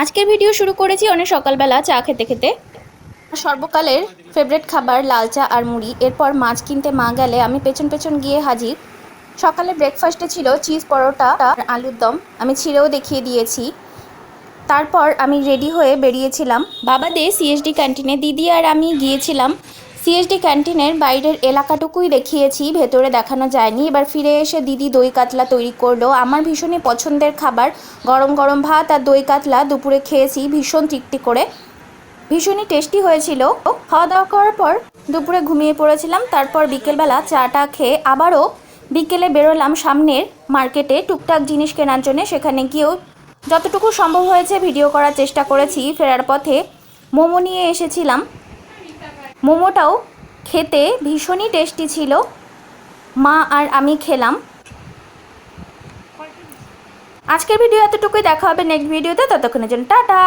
আজকের ভিডিও শুরু করেছি অনেক সকালবেলা চা খেতে খেতে। সর্বকালের ফেভারিট খাবার লাল চা আর মুড়ি। এরপর মাছ কিনতে মা গেলে আমি পেছন পেছন গিয়ে হাজির। সকালে ব্রেকফাস্টে ছিল চিজ পরোটা আর আলুর দম, আমি ছিঁড়েও দেখিয়ে দিয়েছি। তারপর আমি রেডি হয়ে বেরিয়েছিলাম বাবাদের সিএসডি ক্যান্টিনে। দিদি আর আমি গিয়েছিলাম সিএসডি ক্যান্টিনের বাইরের এলাকাটুকুই দেখিয়েছি, ভেতরে দেখানো যায়নি। এবার ফিরে এসে দিদি দই কাতলা তৈরি করলো, আমার ভীষণই পছন্দের খাবার। গরম গরম ভাত আর দই কাতলা দুপুরে খেয়েছি ভীষণ তৃপ্তি করে, ভীষণই টেস্টি হয়েছিল। খাওয়া দাওয়া করার পর দুপুরে ঘুমিয়ে পড়েছিলাম। তারপর বিকেলবেলা চাটা খেয়ে আবারও বিকেলে বেরোলাম সামনের মার্কেটে টুকটাক জিনিস কেনার জন্য। সেখানে গিয়েও যতটুকু সম্ভব হয়েছে ভিডিও করার চেষ্টা করেছি। ফেরার পথে মোমো নিয়ে এসেছিলাম, মোমোটাও খেতে ভীষণই টেস্টি ছিল। মা আর আমি খেলাম। আজকের ভিডিও এতটুকুই, দেখা হবে নেক্সট ভিডিওতে। ততক্ষণের জন্য টাটা।